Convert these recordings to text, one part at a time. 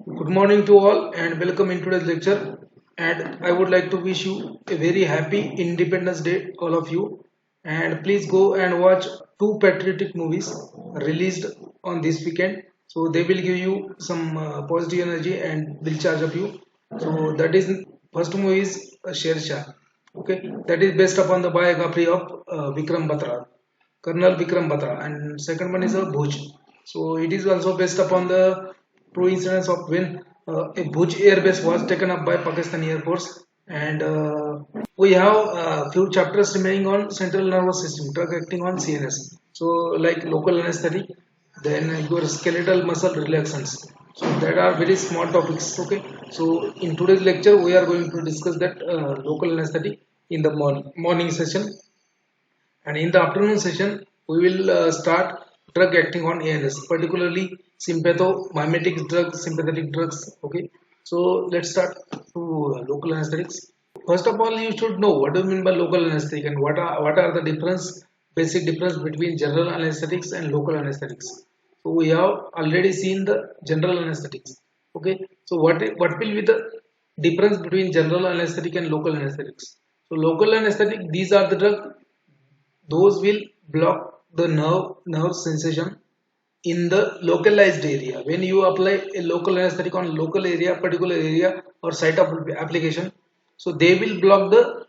Good morning to all and welcome in today's lecture. And I would like to wish you a very happy Independence Day, all of you. And please go and watch two patriotic movies released on this weekend. So they will give you some positive energy and will charge up you. So that is first movie is Sher Shah. Okay, that is based upon the biography of Vikram Batra, Colonel Vikram Batra, and second one is a Bhuj. So it is also based upon the true incidents of when a Bhuj air base was taken up by Pakistani Air Force, and we have a few chapters remaining on central nervous system, drug acting on CNS. So like local anesthetic, then your skeletal muscle relaxants. So that are very small topics. Okay. So in today's lecture, we are going to discuss that local anesthetic in the morning session, and in the afternoon session, we will start drug acting on ANS, particularly sympathomimetic drugs, sympathetic drugs. Okay, so let's start to local anesthetics. First of all, you should know what do you mean by local anesthetic and what are the basic difference between general anesthetics and local anesthetics. So we have already seen the general anesthetics. Okay, so what will be the difference between general anesthetic and local anesthetics? So local anesthetic, these are the drug those will block the nerve sensation in the localized area. When you apply a local anesthetic on local area, particular area or site of application, so they will block the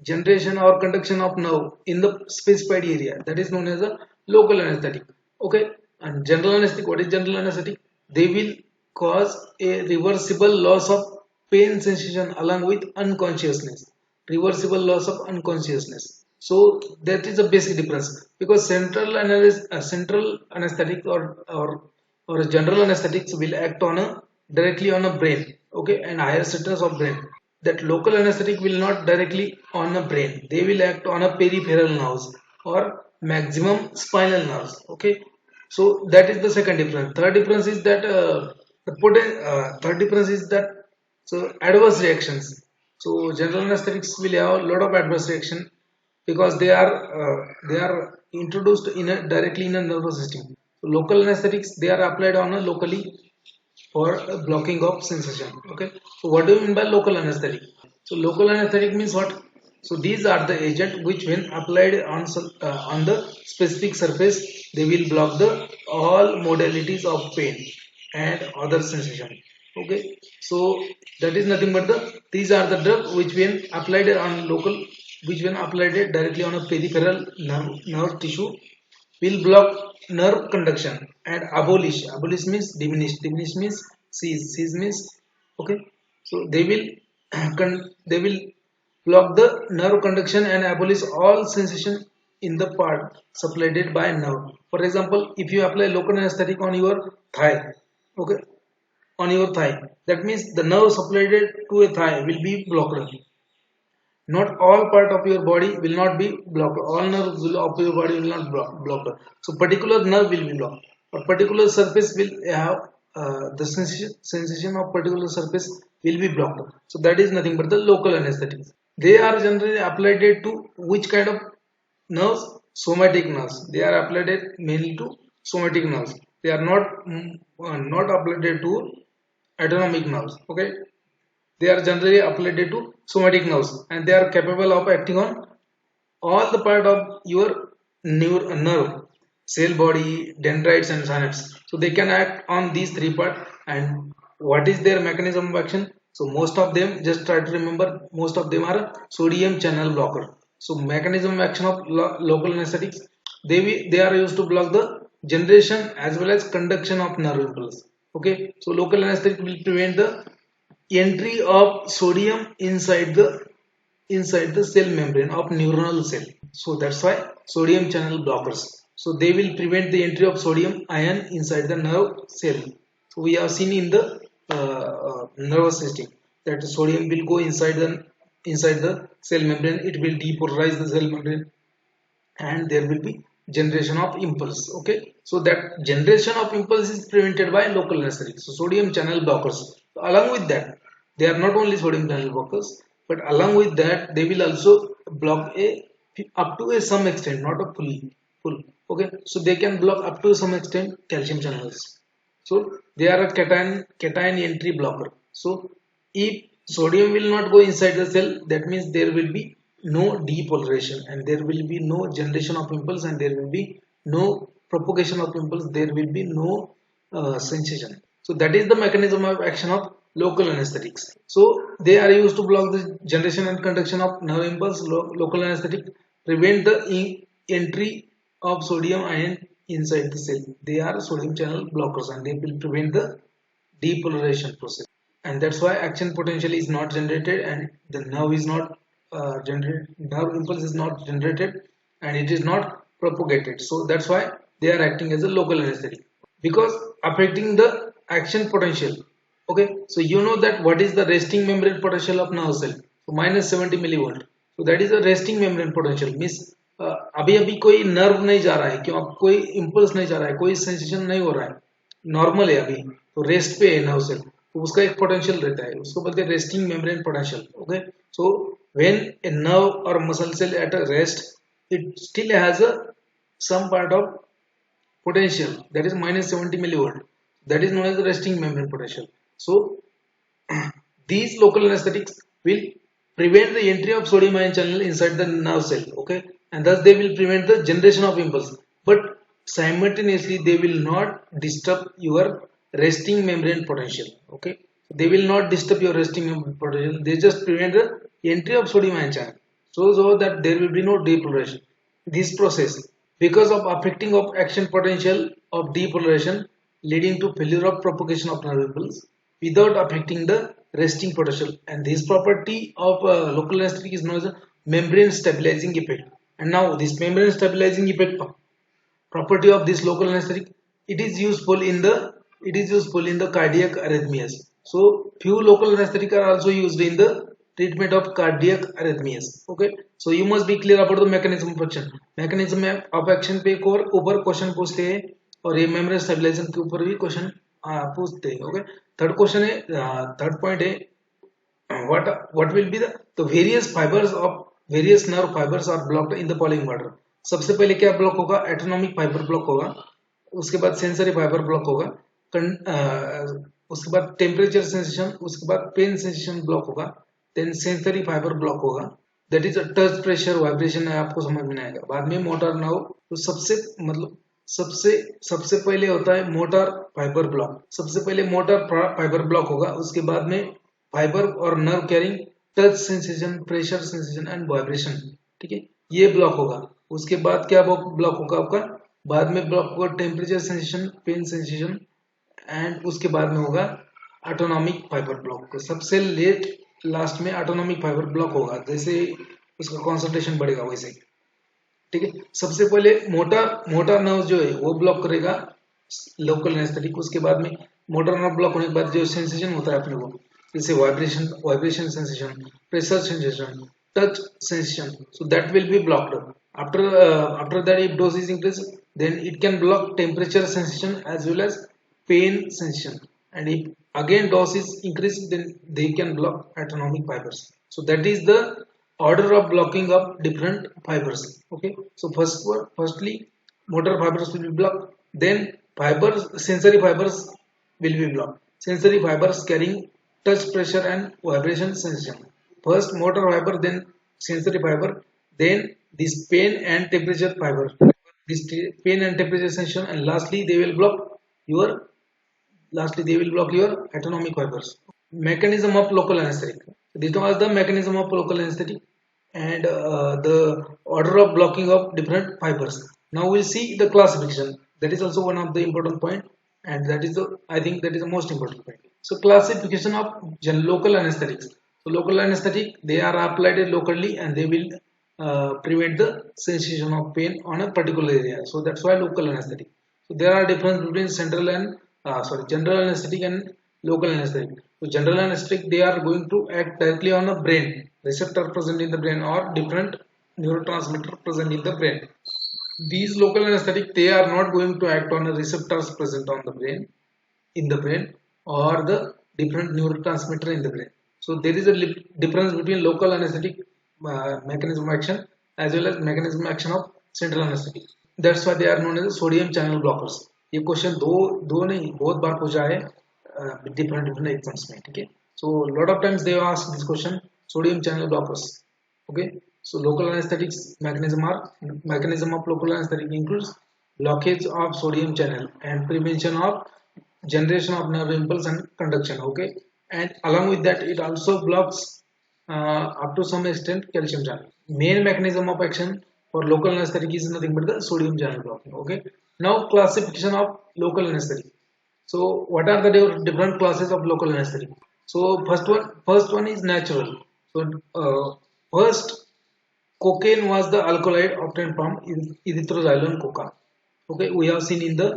generation or conduction of nerve in the specified area, that is known as a local anesthetic. Okay, and general anesthetic, what is general anesthetic? They will cause a reversible loss of pain sensation along with unconsciousness, reversible loss of unconsciousness. So that is a basic difference, because central anesthetic or a general anesthetics will act on a directly on a brain, okay, and higher centers of brain. That local anesthetic will not directly on a brain, they will act on a peripheral nerves or maximum spinal nerves. Okay, so that is the second difference. Third difference is that third difference is that so adverse reactions. So general anesthetics will have a lot of adverse reaction because they are introduced in a directly in a nervous system. So local anesthetics, they are applied on a locally for blocking of sensation. Okay, so what do you mean by local anesthetic? So local anesthetic means what? So these are the agent which when applied on the specific surface, they will block the all modalities of pain and other sensation. Okay, so that is nothing but the these are the drug which when applied on local, which when applied directly on a peripheral nerve tissue will block nerve conduction and abolish means diminish means cease means. Okay, so they will they will block the nerve conduction and abolish all sensation in the part supplied by nerve. For example, if you apply local anesthetic on your thigh, okay, on your thigh, that means the nerve supplied to a thigh will be blocked. Not all part of your body will not be blocked, all nerves of your body will not blocked. So particular nerve will be blocked, or particular surface will have the sensation of particular surface will be blocked. So that is nothing but the local anesthetics. They are generally applied to which kind of nerves? Somatic nerves. They are applied mainly to somatic nerves. They are not applied to autonomic nerves. Okay, they are generally applied to somatic nerves, and they are capable of acting on all the part of your nerve, cell body, dendrites and synapse. So they can act on these three parts. And what is their mechanism of action? So most of them, just try to remember, most of them are sodium channel blocker. So mechanism of action of local anesthetics, they are used to block the generation as well as conduction of nerve impulse. Okay, so local anesthetic will prevent the entry of sodium inside the cell membrane of neuronal cell. So that's why sodium channel blockers. So they will prevent the entry of sodium ion inside the nerve cell. So we have seen in the nervous system that sodium will go inside the cell membrane. It will depolarize the cell membrane, and there will be generation of impulse. Okay, so that generation of impulse is prevented by local anesthetic. So sodium channel blockers. Along with that, they are not only sodium channel blockers, but along with that they will also block a up to a some extent, not a full. Okay, so they can block up to some extent calcium channels. So they are a cation entry blocker. So if sodium will not go inside the cell, that means there will be no depolarization and there will be no generation of impulse and there will be no propagation of impulse, there will be no sensation. So that is the mechanism of action of local anesthetics. So they are used to block the generation and conduction of nerve impulse. Local anesthetic prevent the entry of sodium ion inside the cell. They are sodium channel blockers and they will prevent the depolarization process. And that's why action potential is not generated and the nerve is not nerve impulse is not generated and it is not propagated. So that's why they are acting as a local anesthetic because affecting the action potential. Okay, so you know that what is the resting membrane potential of nerve cell? So minus 70 millivolt. So that is a resting membrane potential. Means अभी अभी कोई nerve नहीं जा रहा है, क्यों अब कोई इम्पल्स नहीं जा रहा है, कोई सेंसेशन नहीं हो रहा है, नॉर्मल है अभी, तो रेस्ट पे है नर्व सेल, तो उसका एक पोटेंशियल रहता है, उसको बोलते हैं resting membrane potential. Okay, so when a nerve और muscle cell at a rest, it still has a some part of potential that is minus 70 millivolt, that is known as the resting membrane potential. So these local anesthetics will prevent the entry of sodium ion channel inside the nerve cell, okay, and thus they will prevent the generation of impulse, but simultaneously they will not disturb your resting membrane potential. Okay, they will not disturb your resting membrane potential, they just prevent the entry of sodium ion channel, so that there will be no depolarization. This process, because of affecting of action potential of depolarization, leading to failure of propagation of nerve impulse without affecting the resting potential, and this property of local anesthetic is known as a membrane stabilizing effect. And now this membrane stabilizing effect property of this local anesthetic, it is useful in the cardiac arrhythmias. So few local anesthetic are also used in the treatment of cardiac arrhythmias. Okay, so you must be clear about the mechanism of action. Mechanism of action पे एक और ऊपर question पूछते हैं और ये membrane stabilization के ऊपर भी क्वेश्चन पूछते हैं. ओके, थर्ड क्वेश्चन है, थर्ड पॉइंट है, what will be the various fibers of various nerve fibers are blocked in the following order. सबसे पहले क्या ब्लॉक होगा? एटोनॉमिक फाइबर ब्लॉक होगा, उसके बाद सेंसरी फाइबर ब्लॉक होगा, उसके बाद टेम्परेचर सेंसेशन, उसके बाद पेन सेंसेशन ब्लॉक होगा, देन सेंसरी फाइबर ब्लॉक होगा, that is touch pressure vibration है, आपको समझ में आएगा. बाद में मोटर नर्व, तो सबसे पहले होता है मोटर फाइबर ब्लॉक. सबसे पहले मोटर फाइबर ब्लॉक होगा, उसके बाद में फाइबर और nerve carrying touch sensation, pressure sensation and vibration. ठीक है, ये ब्लॉक होगा. उसके बाद क्या ब्लॉक होगा आपका? बाद में ब्लॉक होगा temperature sensation, pain sensation and उसके बाद में होगा ऑटोनॉमिक फाइबर ब्लॉक. सबसे लास्ट में ऑटोनॉमिक फाइबर ब्लॉक होगा, जैसे उसका कॉन्सेंट्रेशन बढ़ेगा वैसे. ठीक है, सबसे पहले मोटर नर्व जो है वो ब्लॉक करेगा लोकल एनेस्थेटिक. उसके बाद में मोटर नर्व ब्लॉक होने के बाद जो सेंसेशन होता है अपने को, जैसे vibration sensation, pressure sensation, touch sensation, so that will be blocked. After that, if dose is increased, then it can block temperature sensation as well as pain sensation, and if again dose is increased, then they can block autonomic fibers. So that is the order of blocking of different fibers. Okay, so firstly motor fibers will be blocked, then sensory fibers will be blocked. Sensory fibers carrying touch, pressure and vibration sensation. First motor fiber, then sensory fiber, then this pain and temperature fiber, this pain and temperature sensation, and lastly they will block your autonomic fibers. Mechanism of local anesthetic. This was the mechanism of local anesthetic and the order of blocking of different fibers. Now we'll see the classification. That is also one of the important point, and that is I think that is the most important point. So classification of local anesthetics. So local anesthetic, they are applied locally and they will prevent the sensation of pain on a particular area. So that's why local anesthetic. So there are difference between general anesthetic and local anesthetic. So general anesthetic, they are going to act directly on a brain, receptor present in the brain or different neurotransmitter present in the brain. These local anesthetic, they are not going to act on the receptors present on the brain, in the brain, or the different neurotransmitter in the brain. So there is a difference between local anesthetic mechanism of action as well as mechanism of action of central anesthetic. That's why they are known as sodium channel blockers. ये question दो दो नहीं बहुत बार पूछा है different different exams में, ठीक है. So lot of times they ask this question, sodium channel blockers. Okay, so local anesthetics mechanism of local anesthetic includes blockage of sodium channel and prevention of generation of nerve impulse and conduction. Okay, and along with that it also blocks up to some extent calcium channel. Main mechanism of action for local anesthetic is nothing but the sodium channel blocking. Okay, now classification of local anesthetic. So what are the different classes of local anesthetic? So first one is natural. So first, cocaine was the alkaloid obtained from erythroxylon coca. Okay, we have seen in the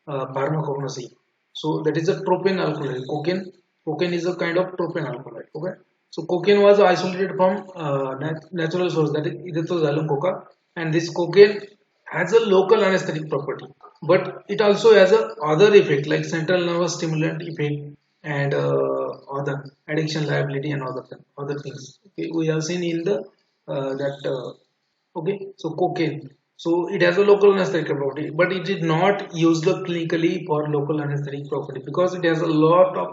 pharmacology. So that is a propane alkaloid. Cocaine is a kind of propane alkaloid. Okay, so cocaine was isolated from natural source, that is erythroxylon coca, and this cocaine has a local anesthetic property, but it also has a other effect like central nervous stimulant effect and other addiction liability and other things. Okay, we have seen in the that okay, so cocaine, so it has a local anesthetic property, but it is not used clinically for local anesthetic property because it has a lot of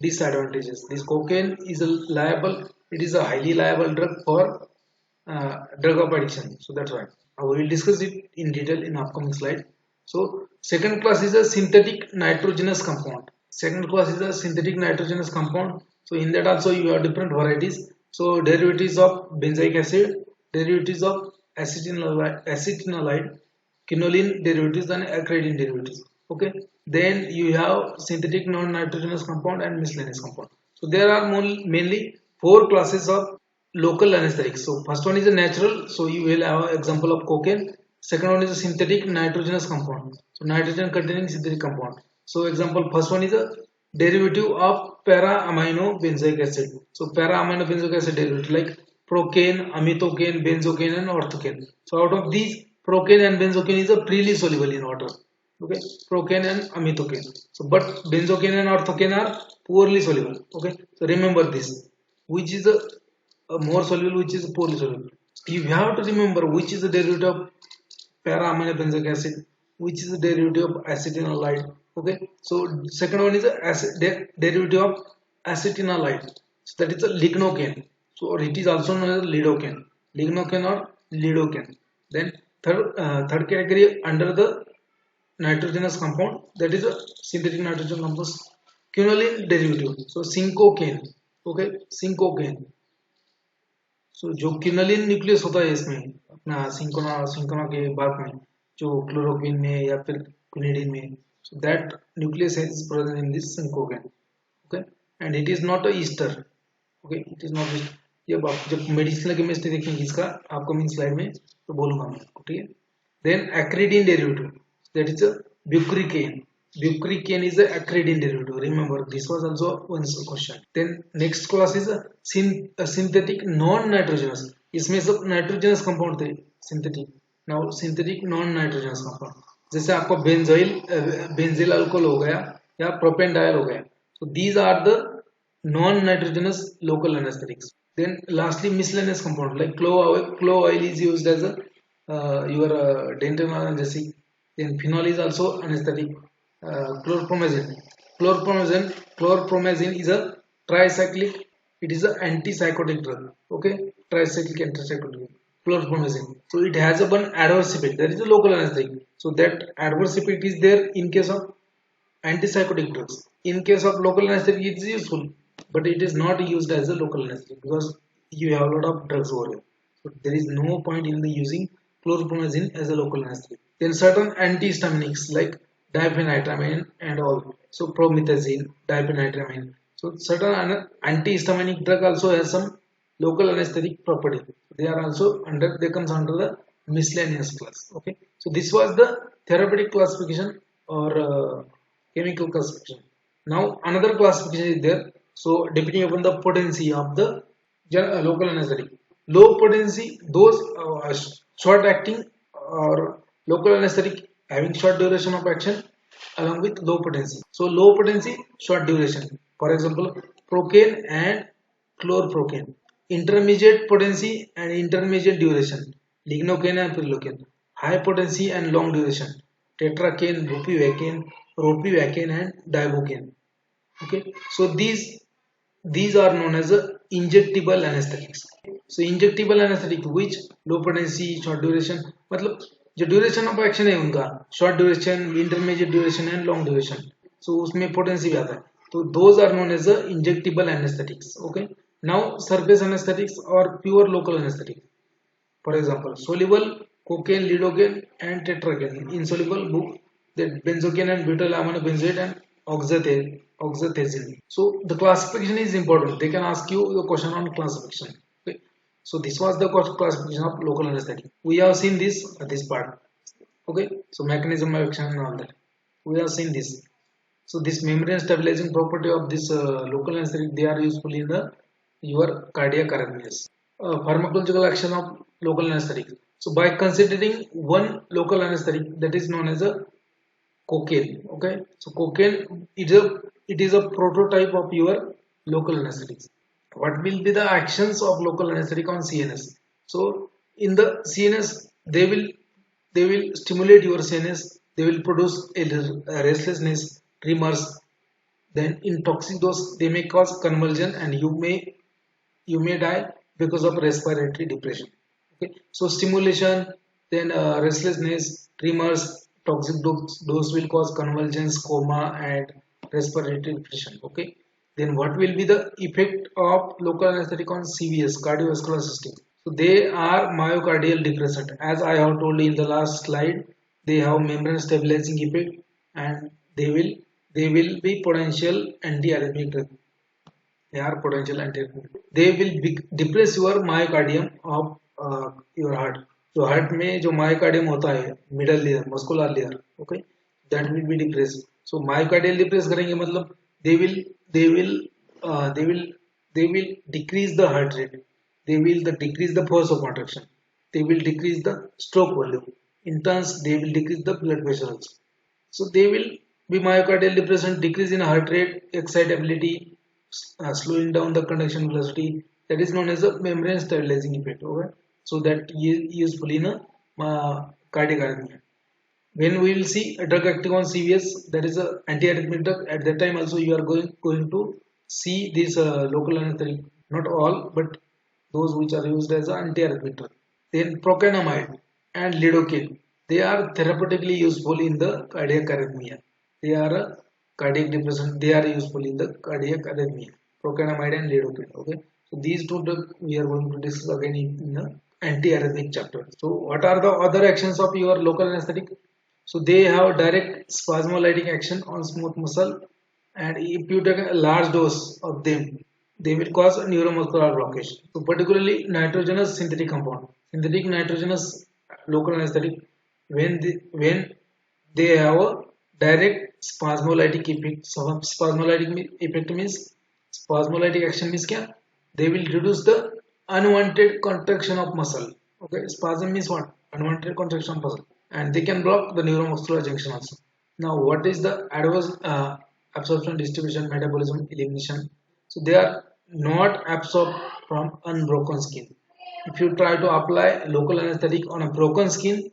disadvantages. This cocaine is a liable, it is a highly liable drug for drug of addiction, so that's why we will discuss it in detail in upcoming slide. So second class is a synthetic nitrogenous compound. Second class is a synthetic nitrogenous compound. So in that also you have different varieties. So derivatives of benzoic acid, derivatives of acetinolide, quinoline derivatives and acridine derivatives. Okay. Then you have synthetic non-nitrogenous compound and miscellaneous compound. So there are mainly four classes of local anesthetics. So first one is a natural. So you will have an example of cocaine. Second one is a synthetic nitrogenous compound. So nitrogen containing synthetic compound. So example first one is a derivative of para-amino benzoic acid. So para-amino benzoic acid derivative like procaine, amitocaine, benzocaine and orthocaine. So out of these, procaine and benzocaine is a freely soluble in water. Okay, procaine and amitocaine. So but benzocaine and orthocaine are poorly soluble. Okay, so remember this. Which is a more soluble, which is poorly soluble. You have to remember which is the derivative of para-amino benzoic acid, which is the derivative of acetinolide. Okay, so second one is a derivative of acetinolide. So that is a lignocaine. So or it is also known as lidocaine, lignocaine or lidocaine. Then third category under the nitrogenous compound, that is a synthetic nitrogen compound, quinoline derivative. So cincocaine. Okay, cincocaine. So जो quinoline nucleus होता है इसमें अपना cinchona के bark में, जो chloroquine में या फिर क्विनिडीन में, so that nucleus is present in this cincocaine. Okay, and it is not a ester. Okay, it is not ester. ये आप जब मेडिसिनल केमिस्ट्री देखेंगे इसका अपकमिंग स्लाइड में तो बोलूंगा मैं, ठीक है. Then acridine derivative, that is a bucricane. Bucricane is a acridine derivative. Remember, this was also one question. Then next class is a synthetic non-nitrogenous. इसमें सब nitrogenous compound थे synthetic. Now synthetic non-nitrogenous compound. जैसे आपका benzyl alcohol हो गया या propane dial हो गया. So these are the non-nitrogenous local anesthetics. Then lastly miscellaneous compound like clove oil is used as a your dental analgesic. Then phenol is also anesthetic. Chlorpromazine is a tricyclic. It is an antipsychotic drug. Okay, tricyclic antipsychotic drug. Chlorpromazine. So it has a one adverse effect. That is a local anesthetic. So that adverse effect is there in case of antipsychotic drugs. In case of local anesthetic, it is useful, but it is not used as a local anesthetic because you have a lot of drugs over here. So there is no point in the using chlorpromazine as a local anesthetic. Then certain antihistaminics like diphenhydramine and all. So promethazine, diphenhydramine. So certain antihistaminic drug also has some local anesthetic property. They are also they comes under the miscellaneous class. Okay. So this was the therapeutic classification or chemical classification. Now another classification is there. So depending upon the potency of the local anesthetic. Low potency, those short acting or local anesthetic having short duration of action along with low potency. So low potency, short duration. For example, procaine and chlorprocaine. Intermediate potency and intermediate duration. Lignocaine and prilocaine. High potency and long duration. tetracaine, bupivacaine, ropivacaine, and divocaine. Okay, so these are known as injectable anesthetics. So injectable anesthetic which low potency, short duration, मतलब जो duration of action है उनका short duration, intermediate duration and long duration. So उसमें potency भी आता है. तो those are known as injectable anesthetics. Okay. Now surface anesthetics or pure local anesthetic. For example, soluble cocaine, lidocaine, and tetracaine. Insoluble that benzocaine and butyl aminobenzoate and oxytocin. So the classification is important. They can ask you the question on classification. Okay. So this was the classification of local anesthetic. We have seen this part. Okay. So mechanism of action and all that. We have seen this. So this membrane stabilizing property of this local anesthetic, they are useful in your cardiac arrhythmias. Pharmacological action of local anesthetic. So by considering one local anesthetic, that is known as a cocaine. Okay, so cocaine it is a prototype of your local anesthetics. What will be the actions of local anesthetic on CNS? So in the CNS, they will stimulate your CNS. They will produce a restlessness, tremors. Then in toxic dose, they may cause convulsion, and you may die because of respiratory depression. Okay, so stimulation, then restlessness, tremors, toxic dose will cause convulsions, coma, and respiratory depression. Okay, then what will be the effect of local anesthetic on CVS, cardiovascular system? So they are myocardial depressant. As I have told you in the last slide, they have membrane stabilizing effect, and they will be potential antiarrhythmic drug. They are potential antiarrhythmic. They will depress your myocardium of your heart. तो heart में जो myocardium होता है middle layer muscular layer okay that will be depress so myocardial depress करेंगे मतलब they will decrease the heart rate they will decrease the force of contraction they will decrease the stroke volume in turns they will decrease the blood pressure also so they will be myocardial depression decrease in heart rate excitability slowing down the conduction velocity that is known as a membrane stabilizing effect okay so that is useful in a cardiac arrhythmia. When we will see a drug acting on CVS, that is a antiarrhythmic drug. At that time also you are going to see this local anesthetic, not all, but those which are used as an antiarrhythmic drug. Then procainamide and lidocaine, they are therapeutically useful in the cardiac arrhythmia. They are a cardiac depression. They are useful in the cardiac arrhythmia. Procainamide and lidocaine. Okay, so these two drugs we are going to discuss again in the antiarrhythmic chapter. So what are the other actions of your local anesthetic? So they have direct spasmolytic action on smooth muscle, and if you take a large dose of them, they will cause a neuromuscular blockage. So particularly nitrogenous synthetic compound, synthetic nitrogenous local anesthetic, when they have a direct spasmolytic effect. So spasmolytic effect means spasmolytic action means क्या? They will reduce the unwanted contraction of muscle. Okay, spasm means what? Unwanted contraction of muscle, and they can block the neuromuscular junction also. Now, what is the adverse absorption, distribution, metabolism, elimination? So they are not absorbed from unbroken skin. If you try to apply local anesthetic on a broken skin,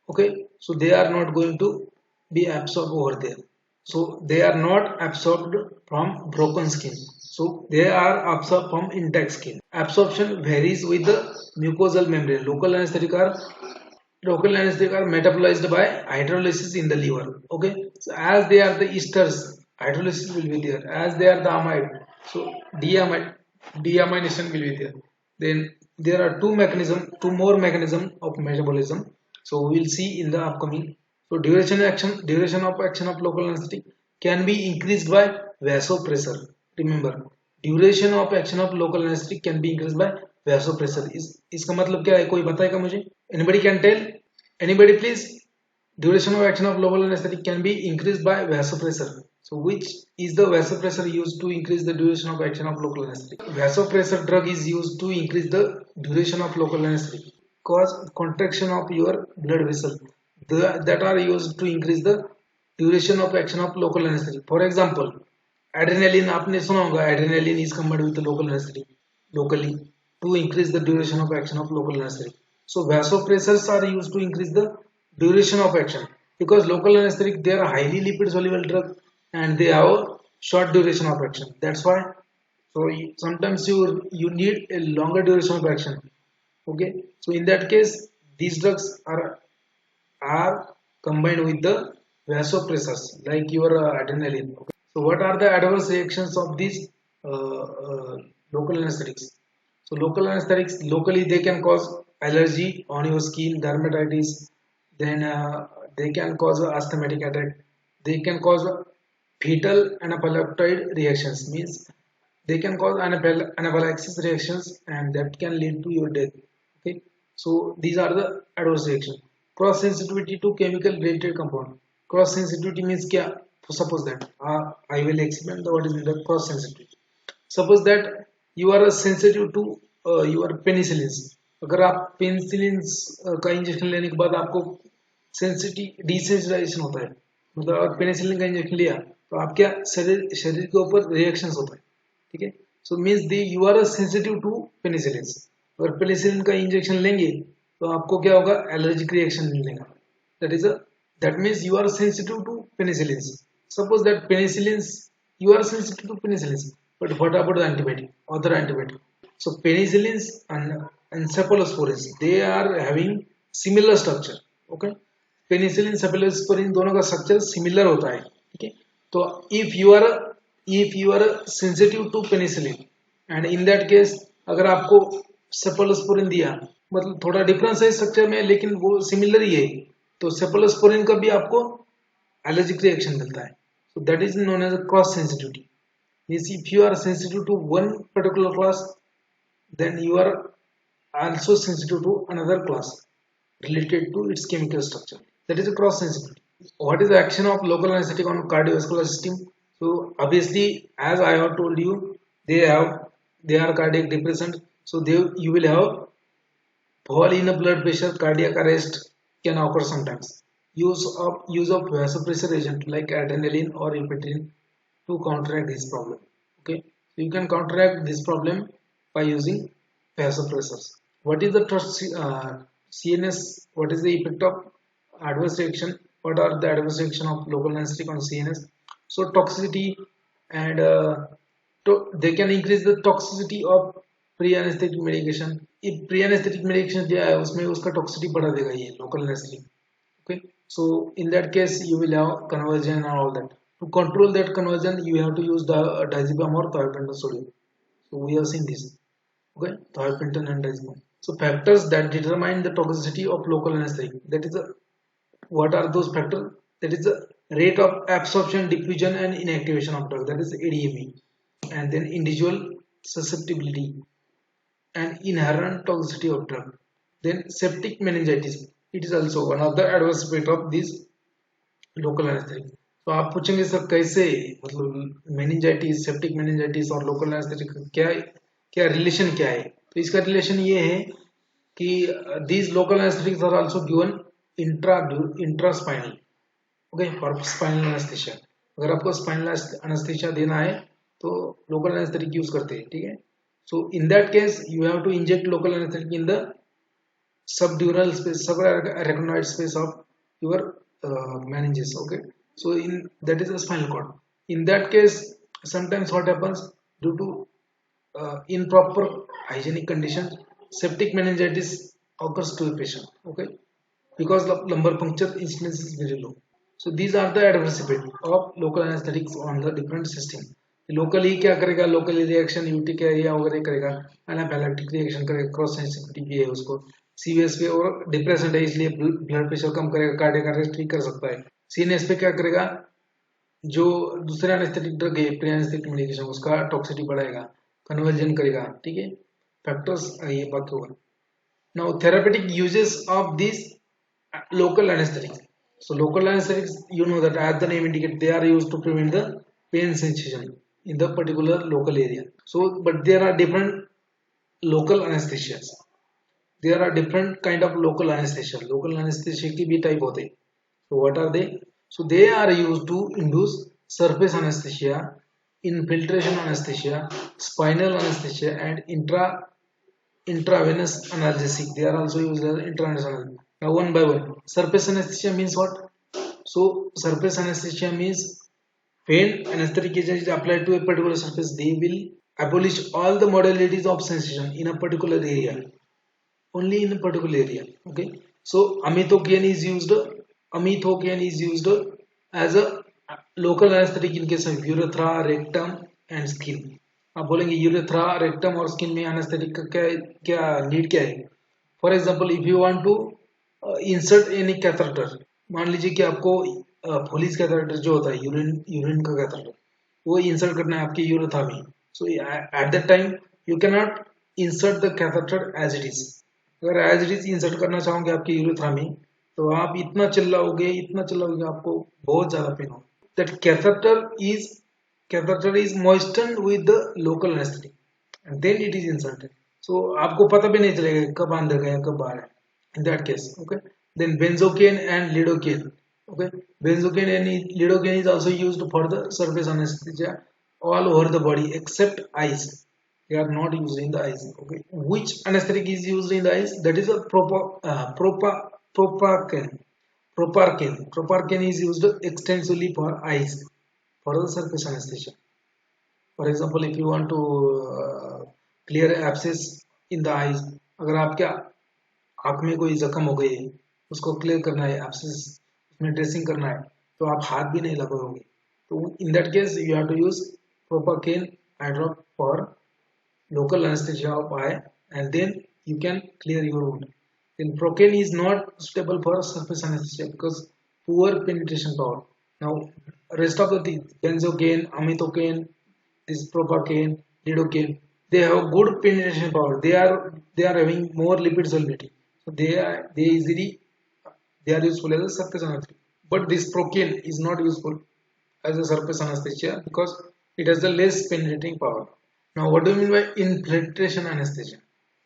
okay, so they are not going to be absorbed over there. So they are not absorbed from broken skin. So they are absorbed from intact skin. Absorption varies with the mucosal membrane. Local anesthetic are metabolized by hydrolysis in the liver. Okay, so as they are the esters, hydrolysis will be there. As they are the amide, so deamination will be there. Then there are two more mechanism of metabolism. So we will see in the upcoming. So duration of action of local anesthetic can be increased by vasopressor. Remember, duration of action of local anesthetic can be increased by vasopressor. इसका मतलब क्या है? कोई बताएगा मुझे? Anybody can tell? Anybody please? Duration of action of local anesthetic can be increased by vasopressor. So which is the vasopressor used to increase the duration of action of local anesthetic? Vasopressor drug is used to increase the duration of local anesthetic. Cause contraction of your blood vessel that are used to increase the duration of action of local anesthetic. For example, adrenaline, आपने सुना होगा, adrenaline is combined with the local anesthetic locally to increase the duration of action of local anesthetic. So vasopressors are used to increase the duration of action. because local anesthetic, they are highly lipid soluble drug and they have a short duration of action. That's why. So sometimes you need a longer duration of action. Okay. So in that case, these drugs are combined with the vasopressors like your adrenaline. Okay. So what are the adverse reactions of these local anesthetics? So local anesthetics, locally they can cause allergy on your skin, dermatitis, then they can cause asthmatic attack. They can cause fetal anaphylactoid reactions, means they can cause anaphylaxis reactions and that can lead to your death. Okay, so these are the adverse reactions. Cross sensitivity to chemical related compound. Cross sensitivity means kya? Suppose that I will explain what is the cross sensitivity. Suppose that you are sensitive to your penicillins. अगर आप penicillin का injection लेने के बाद आपको desensitization होता है, मतलब अगर पेनिसिलिन का इंजेक्शन लिया तो आप क्या शरीर के ऊपर रिएक्शंस होता है, ठीक है. So means the you are sensitive to penicillin. अगर पेनिसिलिन का इंजेक्शन लेंगे तो आपको क्या होगा, एलर्जिक रिएक्शन मिलेगा. That means you are sensitive to penicillin. Suppose that penicillin you are sensitive to penicillins, but what about the antibiotic, other antibiotic? So penicillins and cephalosporins, they are having similar structure. Okay, penicillin cephalosporin दोनों का structure similar होता है, ठीक है. तो if you are sensitive to penicillin and in that case अगर आपको cephalosporin दिया, मतलब थोड़ा डिफरेंस है स्ट्रक्चर में लेकिन वो सिमिलर ही है, तो cephalosporin का भी आपको एलर्जिक रिएक्शन मिलता है. So that is known as a cross sensitivity. Means if you are sensitive to one particular class, then you are also sensitive to another class related to its chemical structure. That is a cross sensitivity. What is the action of local anesthetic on cardiovascular system? So obviously, as I have told you, they are cardiac depressant. So you will have fall in a blood pressure, cardiac arrest can occur sometimes. Use of vasopressor agent like adrenaline or epinephrine to counteract this problem. Okay, so you can counteract this problem by using vasopressors. What is the CNS? What is the effect of adverse reaction? What are the adverse reaction of local anesthetic on CNS? So toxicity and they can increase the toxicity of pre-anesthetic medication. If pre-anesthetic medication दिया है उसमें उसका toxicity बढ़ा देगा ये local anesthetic. Okay, so in that case you will have conversion and all that. To control that conversion, you have to use the diazepam or thiopentone sodium. So we have seen this. Okay, thiopentone and diazepam. So factors that determine the toxicity of local anesthetic. That is what are those factors? That is the rate of absorption, diffusion, and inactivation of drug. That is ADME. And then individual susceptibility and inherent toxicity of drug. Then septic meningitis. It is also one of the adverse effect of this local anesthetic. तो आप पूछेंगे sir कैसे, मतलब meningitis, septic meningitis और local anesthetic क्या relation क्या है? तो इसका रिलेशन ये है कि these local anesthetics are also given intraspinal. Okay, for spinal anesthesia. अगर आपको spinal anesthesia देना है तो local anesthetic यूज करते हैं, ठीक है. So in that case you have to inject local anesthetic in the subdural space, subarachnoid space of your meninges. Okay, so that is the spinal cord. In that case, sometimes what happens, due to improper hygienic conditions, septic meningitis occurs to a patient. Okay, because the lumbar puncture incidence is very low. So these are the adverse effects of local anesthetics on the different system. Locally क्या करेगा, locally reaction यूटिकारिया वगैरह करेगा, anaphylactic reaction करेगा, cross sensitivity भी है उसको, CVS पे और डिप्रेशन है इसलिए ब्लड प्रेशर कम करेगा, कार्डियक अरेस्ट ठीक कर सकता है. सीएनएस पे क्या करेगा, जो दूसरे एनेस्थेटिक ड्रग है प्री एनेस्थेटिक मेडिकेशन उसका टॉक्सिसिटी बढ़ाएगा, कन्वर्जन करेगा, ठीक है. फैक्टर्स ये बात होगा. Now therapeutic uses of this local anaesthetics. So local anesthetics, you know that as the name indicates, they are used to prevent the pain sensation in the particular local area. So, but there are different local anesthesias. There are different kind of local anesthesia. Local anesthesia की भी type होते हैं. So what are they? So they are used to induce surface anesthesia, infiltration anesthesia, spinal anesthesia, and intravenous analgesic. They are also used as intravenous analgesic. Now one by one. Surface anesthesia means what? So surface anesthesia means when anesthetic agent is applied to a particular surface, they will abolish all the modalities of sensation in a particular area, only in a particular area. Okay, so amitriptyline is used as a local anesthetic in case of urethra, rectum and skin. आप बोलेंगे urethra, rectum और skin में anaesthetic का क्या क्या need क्या है? For example if you want to insert any catheter, मान लीजिए कि आपको पुलिस कैथेटर जो होता है यूरिन का कैथेटर, वो इंसर्ट करना है आपके यूरेथ्रा में. So at that time you can not insert the catheter as it is. अगर एज इट इज इंसर्ट करना चाहोगे आपके यूरेथ्रा में, तो आप इतना चिल्लाओगे आपको बहुत ज्यादा पेन होगा. That catheter is moistened with the local anesthetic and then it is inserted. So आपको पता भी नहीं चलेगा कब अंदर गया कब बाहर है. In that case, okay. Then benzocaine and lidocaine. Okay, benzocaine and lidocaine is also used for the surface anesthesia all over the body except eyes. They are not used in the eyes. Okay, which anesthetic is used in the eyes? That is a proparcaine. Proparcaine is used extensively for eyes for the surface anesthesia. For example, if you want to clear abscess in the eyes, अगर आपके आँख में कोई जख्म हो गई है, उसको क्लियर करना है, abscess उसमें ड्रेसिंग करना है, तो आप हाथ भी नहीं लगाओगे. तो in that case you have to use proparcaine eye drop for local anesthesia of eye and then you can clear your wound. Then procaine is not suitable for surface anesthesia because poor penetration power. Now rest of the things, benzocaine, amitriptyline, this proparcaine, lidocaine, they have good penetration power. They are having more lipid solubility, so they are useful as a surface anesthetic. But this procaine is not useful as a surface anesthesia because it has the less penetrating power. Now what do you mean by infiltration anesthesia?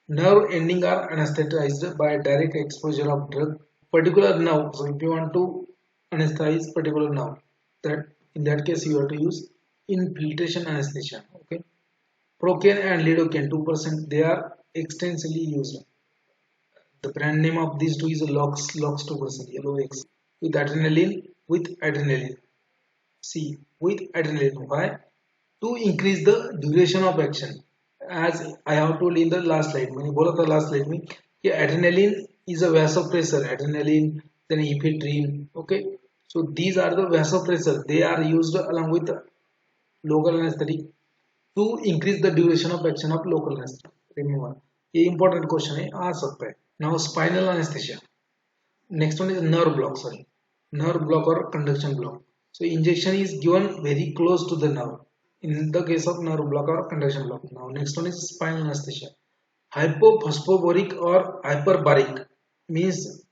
Nerve ending are anesthetized by direct exposure of drug particular nerve. So if you want to anesthetize particular nerve, that in that case you have to use infiltration anesthesia. Okay, procaine and lidocaine 2%, they are extensively used. The brand name of these two is LOX 2%, LOX, with adrenaline. See, with adrenaline. Why? To increase the duration of action. As I have told in the last slide, मैंने बोला था last slide में कि adrenaline is a vasopressor. Adrenaline, then ephedrine. Okay, so these are the vasopressor. They are used along with the local anesthetic to increase the duration of action of local anesthetic. Remember, ये important question है, आ सकता है. Now spinal anesthesia. Next one is nerve block. Nerve block or conduction block. So injection is given very close to the nerve in the case of nerve block or conduction block. Now next one is spinal anesthesia. Hypophosphoric or hyperbaric means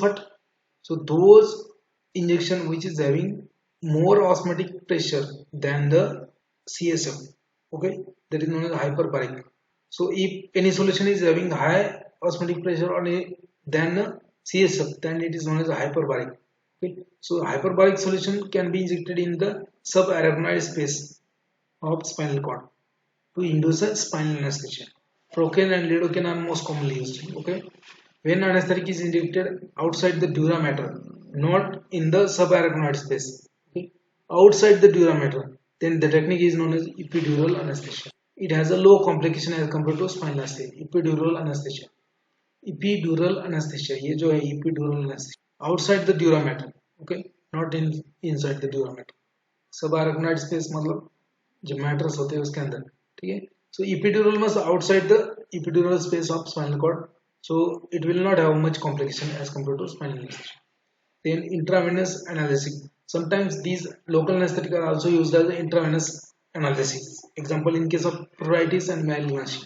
what? So those injection which is having more osmotic pressure than the CSF. Okay, that is known as hyperbaric. So if any solution is having high osmotic pressure than CSF, then it is known as a hyperbaric. Okay, so hyperbaric solution can be injected in the subarachnoid space of spinal cord to induce a spinal anesthesia. Procaine and lidocaine are most commonly used. Okay, when anesthetic is injected outside the dura mater, not in the subarachnoid space. Okay, outside the dura mater, then the technique is known as epidural anesthesia. It has a low complication as compared to spinal anesthesia. Epidural anesthesia. ये जो है epidural anesthesia. Outside the dura mater. Okay, not inside the dura mater. Subarachnoid space मतलब जो matters होते हैं उसके अंदर. ठीक है. So epidural means outside the epidural space of spinal cord. So it will not have much complication as compared to spinal anesthesia. Then intravenous analgesic. Sometimes these local anesthetic are also used as intravenous analgesics. Example in case of pruritus and malignancy.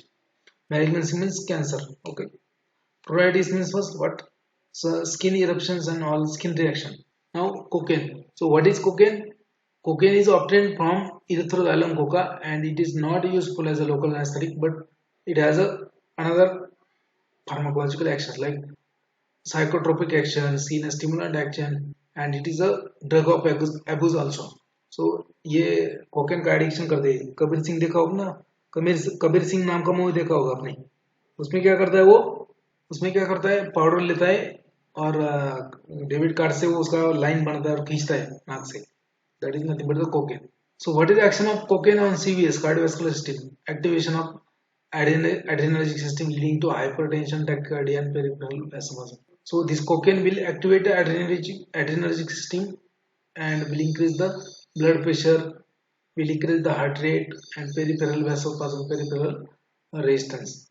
Malignancy means cancer. Okay. Pruritus means first what? So skin eruptions and all skin reaction. Now cocaine. So what is cocaine? Cocaine is obtained from erythroxylum coca and it is not useful as a local anesthetic, but it has another pharmacological actions like psychotropic action, CNS stimulant action, and it is a drug of abuse also. So ये cocaine का addiction कर दे. कबीर सिंह देखा होगा ना, कबीर सिंह नाम का movie देखा होगा आपने. उसमें क्या करता है वो? उसमें क्या करता है? पाउडर लेता है और डेबिट कार्ड से वो उसका लाइन बनता है और खींचता है नाक से, that is nothing but the cocaine. So what is the action of cocaine on CVS, cardiovascular system? Activation of adrenergic system leading to hypertension, tachycardia, and peripheral vasovagal. So this cocaine will activate the adrenergic system and will increase the blood pressure, will increase the heart rate and peripheral vasovagal, peripheral resistance.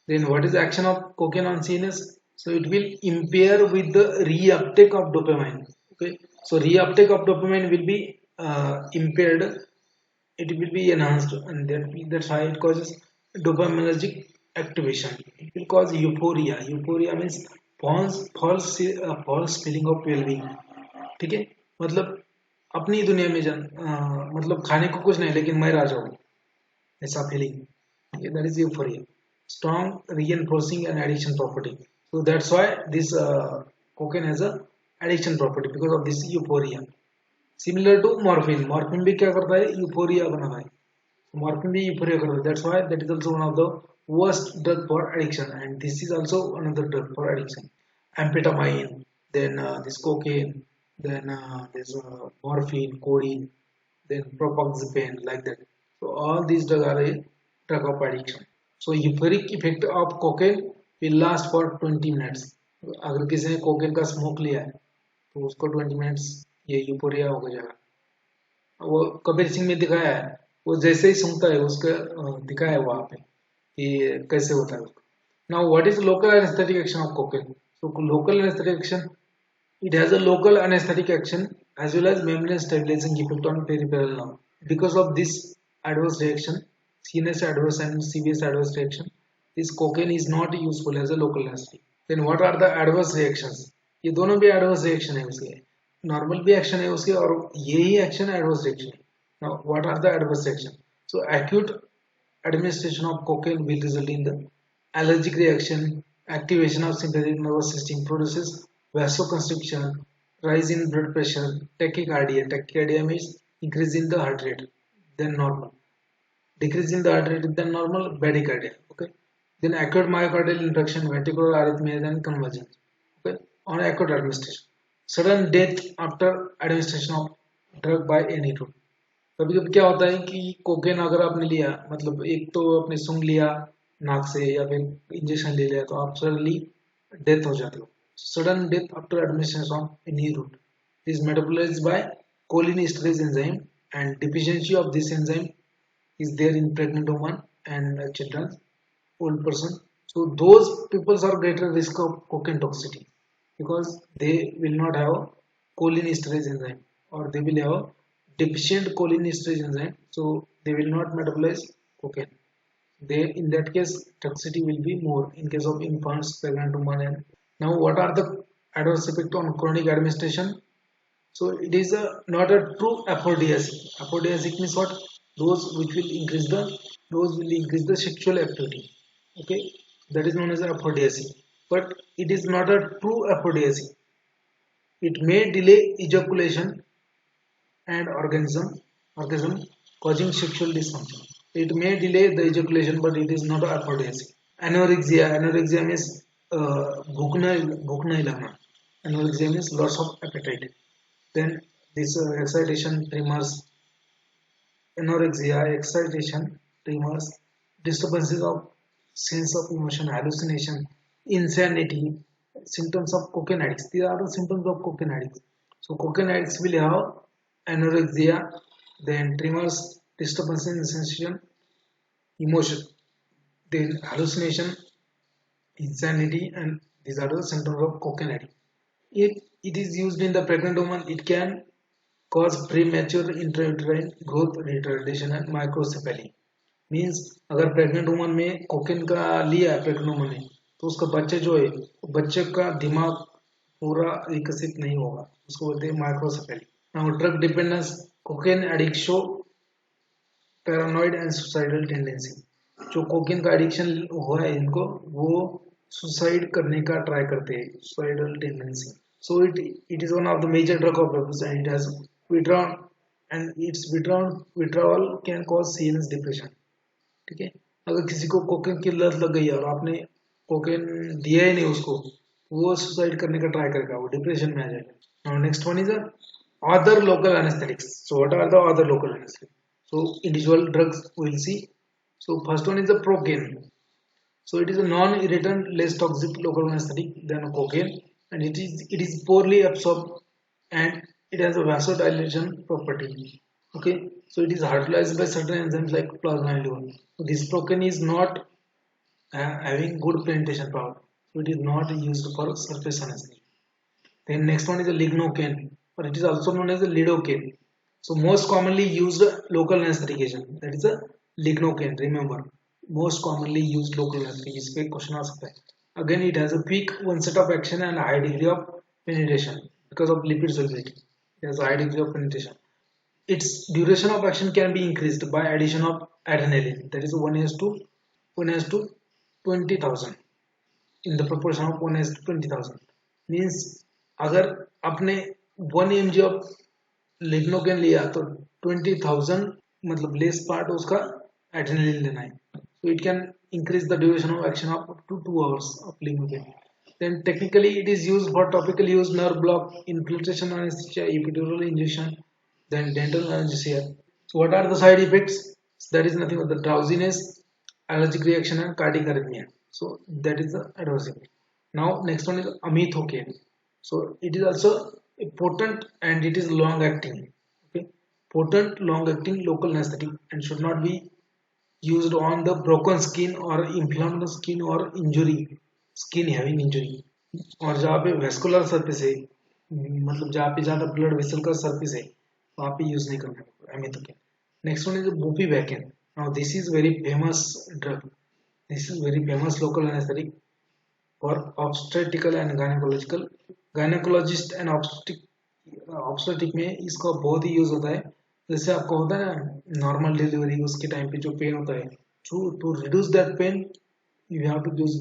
Then what is the action of cocaine on CNS? So it will impair with the reuptake of dopamine. Okay, so reuptake of dopamine will be impaired. It will be enhanced, and then that's why it causes dopaminergic activation. It will cause euphoria. Euphoria means false feeling of well-being. ठीक है, मतलब अपनी दुनिया में मतलब खाने को कुछ नहीं लेकिन मैं राजा हूँ, ऐसा feeling. That is euphoria. Strong reinforcing and addiction property. So that's why this cocaine has a addiction property because of this euphoria. Similar to morphine. Morphine भी क्या करता है? Euphoria बनाता है. Morphine भी euphoria करता है. That's why that is also one of the worst drug for addiction, and this is also another drug for addiction. Amphetamine, then this cocaine, then this morphine, codeine, then propoxyphene, like that. So all these drugs are a drug of addiction. So euphoric effect of cocaine will last for 20 minutes. अगर किसी ने cocaine का smoke लिया है तो उसको 20 minutes ये euphoria हो जाएगा. वो कबीर सिंह में दिखाया है, वो जैसे ही सुनता है उसका दिखाया है वहाँ पे कि कैसे होता है उसको. Now what is local anesthetic action of cocaine? So local anesthetic action, it has a local anesthetic action as well as membrane stabilizing effect on peripheral nerve. Because of this adverse reaction, CNS adverse and CVS adverse reaction, this cocaine is not useful as a local anesthetic. Then what are the adverse reactions? ये दोनों भी adverse reaction है उसके, normal भी action है उसके और यही action adverse reaction है. Now what are the adverse reactions? So acute administration of cocaine will result in the allergic reaction, activation of sympathetic nervous system, produces vasoconstriction, rise in blood pressure, tachycardia. Tachycardia means increase in the heart rate than normal. Decrease in the heart rate than normal, bradycardia. Okay. Then acute myocardial infarction, ventricular arrhythmia, and convulsions. Okay. On acute administration, sudden death after administration of drug by any route. कभी कभी क्या होता है कि cocaine अगर आपने लिया, मतलब एक तो आपने सूंघ लिया नाक से या फिर इंजेक्शन ले लिया तो आप सडनली डेथ हो जाते हो. Sudden death after administration of any route is metabolised by cholinesterase enzyme, and deficiency of this enzyme is there in pregnant woman and children, old person. So those people are greater risk of cocaine toxicity because they will not have cholinesterase enzyme, or they will have deficient cholinesterase enzyme, so they will not metabolize cocaine. They, in that case, toxicity will be more in case of infants, pregnant women. And now what are the adverse effects on chronic administration? So it is not a true aphrodisiac. Aphrodisiac means what? Those which will increase the sexual activity. Okay, that is known as aphrodisiac. But it is not a true aphrodisiac. It may delay ejaculation and orgasm causing sexual dysfunction. It may delay the ejaculation, but it is not aphrodisiac. Anorexia means भूख नहीं लगना. Anorexia means loss of appetite. Then this excitation, tremors, anorexia, excitation, tremors, disturbances of sense of emotion, hallucination, insanity, symptoms of cocaine addicts. These are the symptoms of cocaine addicts. So cocaine addicts will have anorexia, then tremors, disturbance in sensation, emotion, then hallucination, insanity, and these are the symptoms of cocaine addict. If it is used in the pregnant woman, it can cause premature intrauterine growth retardation and microcephaly. Means अगर pregnant woman में cocaine का लिया है pregnant woman ने, तो उसका बच्चे जो है बच्चे का दिमाग पूरा विकसित नहीं होगा, उसको बोलते हैं microcephaly. Now drug dependence, cocaine addict show paranoid and suicidal tendency. जो कोकेन का एडिक्शन हुआ है इनको, वो सुसाइड करने का ट्राई करते हैं, suicidal tendency. So it is one of the major drug of abuse, and it has withdrawn, and its withdrawal can cause CNS depression. ठीक है, अगर किसी को कोकेन की लत लग गई है और आपने कोकेन दिया ही नहीं उसको, वो सुसाइड करने का ट्राई करेगा, वो डिप्रेशन में आ जाएगा. Now next one is other local anesthetics. So what are the other local anesthetics? So individual drugs we'll see. So first one is the procaine. So it is a non-irritant, less toxic local anesthetic than cocaine, and it is poorly absorbed, and it has a vasodilation property. Okay, so it is hydrolyzed by certain enzymes like plasma and liver. So this procaine is not having good penetration power, so it is not used for surface anesthesia. Then next one is a lignocaine, or it is also known as a lidocaine. So most commonly used local anesthetic agent, that is a lignocaine. Remember, most commonly used local anesthetic. इस पे question आ सकता है. Again, it has a quick onset of action and a high degree of penetration because of lipid solubility. It has a high degree of penetration. Its duration of action can be increased by addition of adrenaline. That is 1:1:20,000 in the proportion of 1:20,000. Means अगर आपने 1 mg of lignocaine लिया तो 20,000 मतलब less part उसका adrenaline लेना है. So it can increase the duration of action of up to 2 hours of lignocaine. Then technically it is used for topical use, nerve block, infiltration anesthesia, epidural injection, then dental anesthesia. So what are the side effects? That is nothing but the drowsiness, allergic reaction and cardiac arrhythmia. So that is the adverse effect. Now next one is amitrocaine. So it is also a potent and it is long acting. Okay, potent long acting local anesthetic and should not be used on the broken skin or inflamed skin or injury, skin having injury, और जहाँ पे vascular surface है, मतलब जहाँ पे ज़्यादा blood vessel का surface है वहाँ पे use नहीं करना है amitrocaine. Next one is bupivacaine. Now this is very famous drug. This is very famous local anesthetic for obstetrical and gynecological. Gynaecologist and obstetric में इसका बहुत ही यूज होता है. जैसे आपको होता है ना नॉर्मल डिलीवरी, उसके टाइम पे जो पेन होता है, to reduce that pain you have to use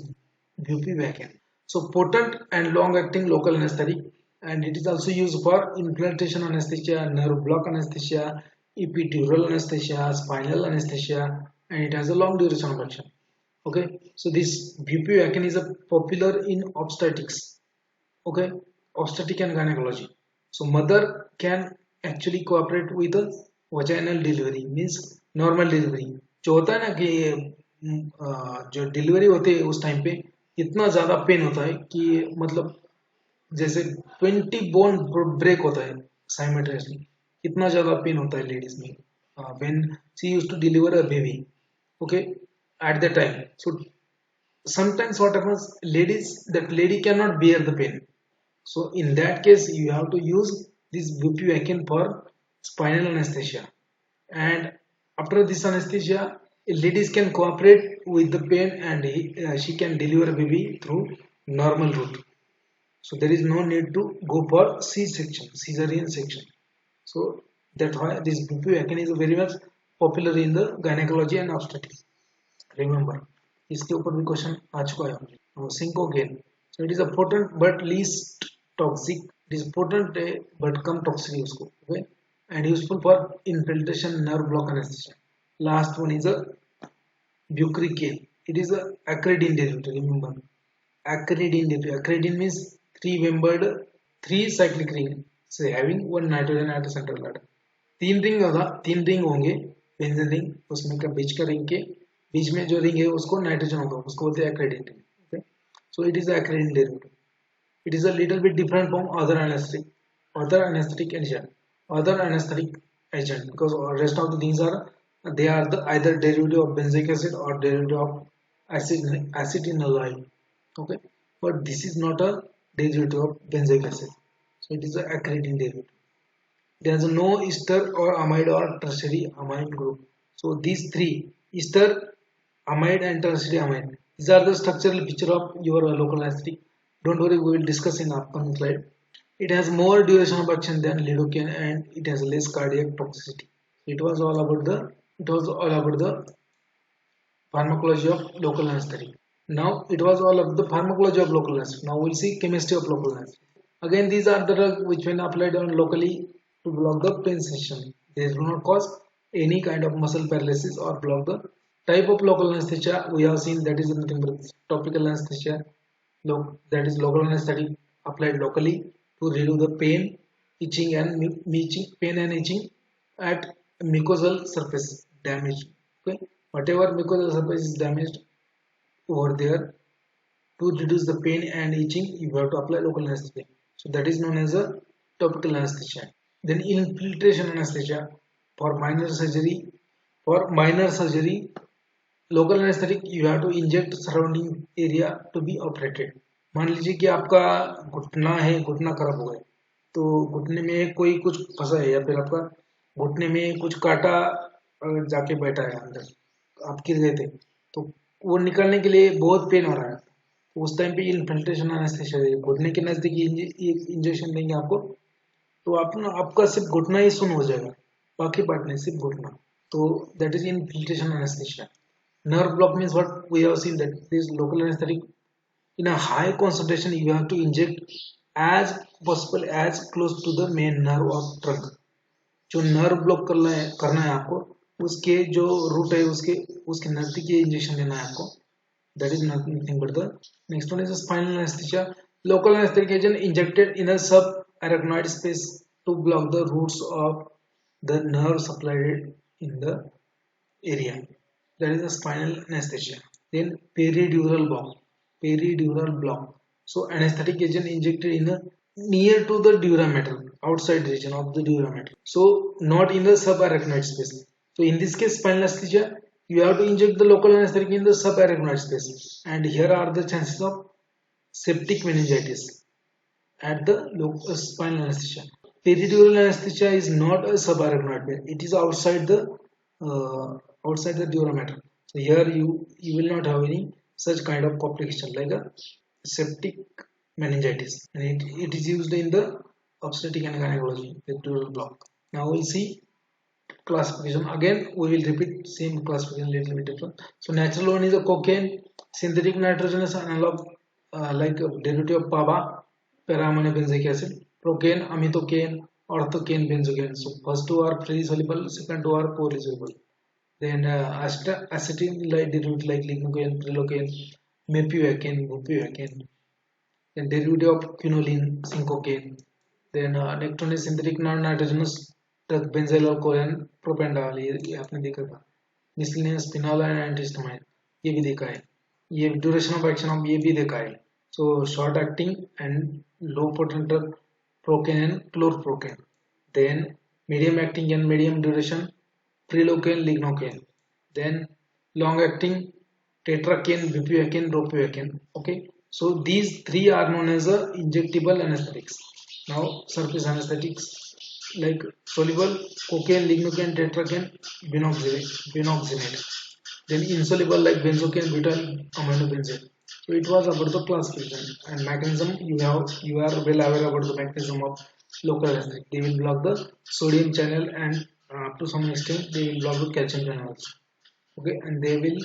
bupivacaine. So potent and long acting local anesthetic, and it is also used for implantation anesthesia, nerve block anesthesia, epidural anesthesia, spinal anesthesia, and it has a long duration of action. Okay, so this bupivacaine is a popular in obstetrics. Okay, obstetric and gynecology. So mother can actually cooperate with a vaginal delivery, means normal delivery. जो होता है ना कि जो delivery होती है उस time पे इतना ज़्यादा पेन होता है कि मतलब जैसे 20 बोन ब्रेक होता है साइमल्टेनियसली, इतना ज़्यादा पेन होता है लेडीज में when she used to deliver a baby. Okay, at that time. So sometimes what happens, that lady cannot bear the pain. So in that case you have to use this bupivacaine for spinal anesthesia, and after this anesthesia ladies can cooperate with the pain and she can deliver a baby through normal route. So there is no need to go for C-section, cesarean section. So that's why this bupivacaine is very much popular in the gynecology and obstetrics. Remember, इसके ऊपर भी question आ चुका है. Syncocaine. So it is a potent but least toxic. It is potent but come toxic उसको. Okay, and useful for infiltration nerve block anesthesia. Last one is a bucricaine. It is a acridine derivative. Remember, acridine derivative. Acridine means 3-membered 3 cyclic ring, say having 1 nitrogen at the central ladder. 3 ring होगा, 3 ring होंगे benzene ring, उसमें का बीच का ring के बीच में जो ring है उसको नाइट्रोजन होगा, उसको बोलते हैं acridine. Okay, so it is a acridine derivative. It is a little bit different from other anesthetic agent, because rest of the things are either derivative of benzoic acid or derivative of acetylenol. Okay, but this is not a derivative of benzoic acid, so it is a acridine derivative. There is no ester or amide or tertiary amide group. So these three, ester, amide and tertiary amide, these are the structural feature of your local anesthetic. Don't worry, we will discuss in upcoming slide. It has more duration of action than lidocaine and it has less cardiac toxicity. It was all about the pharmacology of local anesthetic. Now it was all about the pharmacology of local anesthetic. Now we'll see chemistry of local anesthetic. Again, these are the drugs which when applied on locally to block the pain sensation, they do not cause any kind of muscle paralysis or block the type of local anesthesia we have seen, that is nothing but topical anesthesia, that is local anesthetic applied locally to reduce the pain and itching at mucosal surface damage. Okay, whatever mucosal surface is damaged over there, to reduce the pain and itching, you have to apply local anesthetic. So that is known as a topical anesthesia. Then infiltration anesthesia for minor surgery. For minor surgery, local anaesthetic you have to inject surrounding area to be operated. मान लीजिए कि आपका घुटना है, घुटना खराब हो गया, तो घुटने में कोई कुछ फंसा है या फिर आपका घुटने में कुछ काटा जाके बैठा है अंदर, आप गिर गए थे, तो वो निकालने के लिए बहुत पेन हो रहा है, तो उस टाइम पे इन्फिल्ट्रेशन एनेस्थेसिया घुटने के नजदीक इंजेक्शन देंगे आपको, तो आपका सिर्फ घुटना ही सुन हो जाएगा, बाकी पार्ट नहीं, सिर्फ घुटना. तो that is infiltration anaesthesia. Nerve block means what we have seen, that this local anesthetic in a high concentration you have to inject as possible as close to the main nerve of trunk. जो nerve block करना है आपको, उसके जो root है उसके नजदीक ये इंजेक्शन देना है आपको. That is nothing but the next one is a spinal anesthesia. Local anesthetic agent injected in a subarachnoid space to block the roots of the nerve supplied in the area. That is a spinal anesthesia. Then peridural block. So anesthetic agent injected in the near to the dura mater, outside region of the dura mater. So not in the subarachnoid space. So in this case, spinal anesthesia, you have to inject the local anesthetic in the subarachnoid space. And here are the chances of septic meningitis at the spinal anesthesia. Peridural anesthesia is not a subarachnoid pain. It is outside the dura mater. So here you will not have any such kind of complication like a septic meningitis, and it is used in the obstetric and gynecology, the dural block. Now we'll see classification. Again we will repeat same classification, little bit different. So natural one is a cocaine, synthetic nitrogenous analog like a derivative of PABA, para-aminobenzoic acid, procaine, amitocaine, orthocaine, benzocaine. So first two are freely soluble, second two are poorly soluble. Then acetyl derivative like lignocaine, prilocaine, mepivacaine, bupivacaine. Then derivative of quinoline, cincocaine. Then next one is synthetic non-nitrogenous drug, benzyl alcohol and propanediol. ये आपने देखा था. Miscellaneous phenol and antihistamine, ये भी देखा है. ये duration of action of ये भी देखा है. So short acting and low potent drug, procaine and chlorprocaine. Then medium acting and medium duration, prilocaine, lignocaine. Then long acting, tetracaine, bupivacaine, ropivacaine. Okay, so these three are known as injectable anesthetics. Now surface anesthetics like soluble, cocaine, lignocaine, tetracaine, binoxynate. Then insoluble like benzocaine, butyl aminobenzate. So it was about the classification and mechanism. You are well aware about the mechanism of local anesthetic. They will block the sodium channel and to some extent they will block the calcium channels. Okay, and they will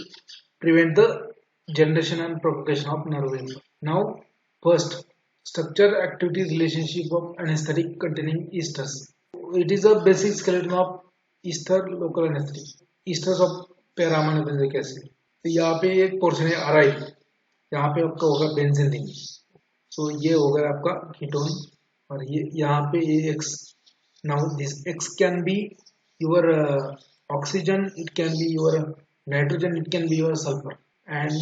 prevent the generation and propagation of nerve input. Now first, structure activity relationship of anesthetic containing esters. It is a basic skeleton of ester local anesthetic. Esters of para-aminobenzoic acid. तो यहाँ पे एक portion है aryl, यहाँ पे आपका होगा benzene ring. सो ये होगा आपका कीटोन और ये यहाँ पे X. Now this X can be your oxygen, it can be your nitrogen, it can be your sulfur, and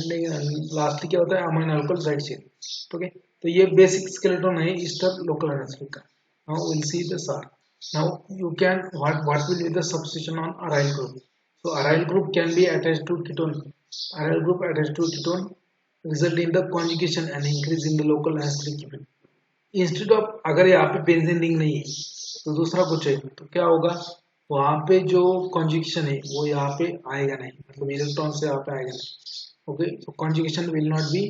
lastly क्या होता है aminoalkyl side chain. Okay, तो ये basic skeleton है ester local anesthetic का. Now we'll see the SAR. Now you can what will be the substitution on aryl group. So aryl group can be attached to ketone. Aryl group attached to ketone result in the conjugation and increase in the local anesthetic effect. Instead of अगर यहाँ पे benzene ring नहीं है तो दूसरा कुछ है तो क्या होगा, वहाँ पे जो कॉन्जुगेशन है वो यहाँ पे आएगा नहीं, मतलब इलेक्ट्रॉन से यहाँ पे आएगा नहीं. Okay, so conjugation will not be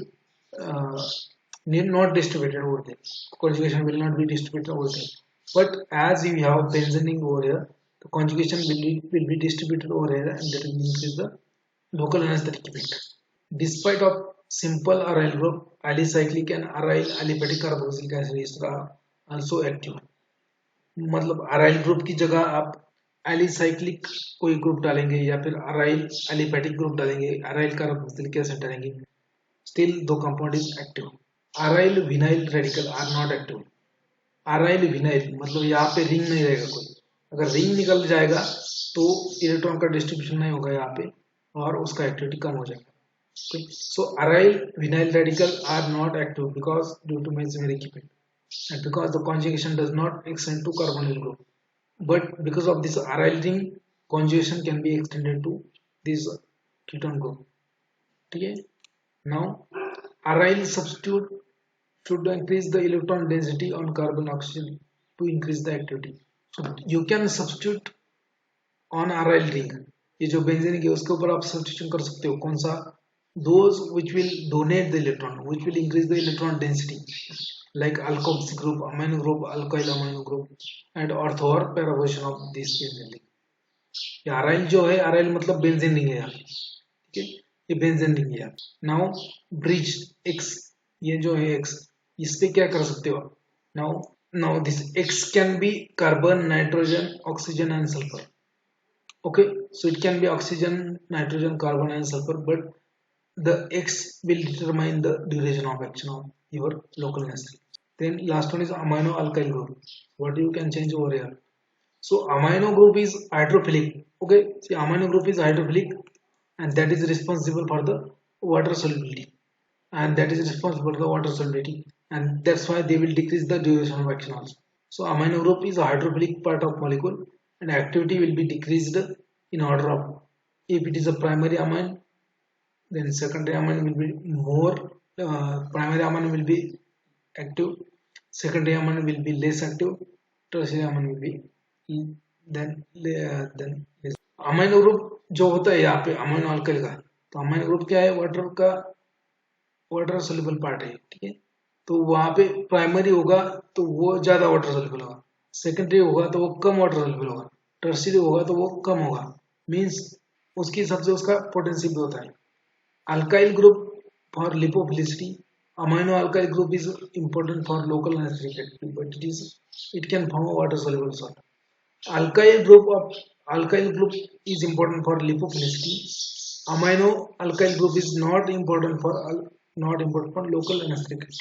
not distributed over there. Conjugation will not be distributed over there. But as you have benzene ring over here, the conjugation will be distributed over here, and that will increase the local anesthetic effect. Despite of simple aryl group, alicyclic and aryl aliphatic carboxylic acid are also active. मतलब aryl group की जगह आप alicyclic कोई group डालेंगे या फिर aryl aliphatic group डालेंगे, aryl carboxylic acid डालेंगे, स्टिल दो compound is active. aryl vinyl radical are not active. aryl vinyl मतलब यहाँ पे रिंग नहीं रहेगा कोई, अगर रिंग निकल जाएगा तो इलेक्ट्रॉन का डिस्ट्रीब्यूशन नहीं होगा यहाँ पे और उसका एक्टिविटी कम हो जाएगा. Okay. So aryl vinyl radical are not active because due to mesomeric effect and because the conjugation does not extend to carbonyl group. But because of this aryl ring, conjugation can be extended to this ketone group. Okay. Now aryl substitute should increase the electron density on carbon oxygen to increase the activity. So you can substitute on aryl ring. ये जो benzene है उसके ऊपर आप substitution कर सकते हो. कौन सा? Those which will donate the electron, which will increase the electron density, like alkoxy group, amino group, alkyl amino group, and ortho or para version of this benzene ring. ये aryl जो है, aryl मतलब benzene ring है यार, ठीक है, ये benzene ring है यार. नाउ ब्रिज X, ये जो है X, इस पे क्या कर सकते हो? Now this X can be carbon, nitrogen, oxygen and sulfur. Okay, so it can be oxygen, nitrogen, carbon and sulfur, but the X will determine the duration of action of your local anesthetic. Then last one is aminoalkyl group. What you can change over here? So amino group is hydrophilic. Okay, see, amino group is hydrophilic and that is responsible for the water solubility, and that's why they will decrease the duration of action also. So amino group is a hydrophilic part of molecule and activity will be decreased in order of, if it is a primary amine, then secondary amine will be more, primary amine will be active, secondary amine will be less active, tertiary amine will be then less. amino group जो होता है यहाँ पे amino alkyl का, तो amino group क्या है? Water का, वाटर सोल्यूबल पार्ट है, ठीक है. तो वहां पे प्राइमरी होगा तो वो ज्यादा वाटर सोल्यूबल होगा, सेकेंडरी होगा तो वो कम वाटर सोल्यूबल होगा, टर्शियरी होगा तो वो कम होगा. मींस उसके हिसाब से उसका पोटेंशियल भी होता है. Alkyl group for lipophilicity, amino alkyl group is important for local anesthetic activity, but it can form a water soluble salt. Alkyl group is important for lipophilicity. Amino alkyl group is not important for local anesthetic activity.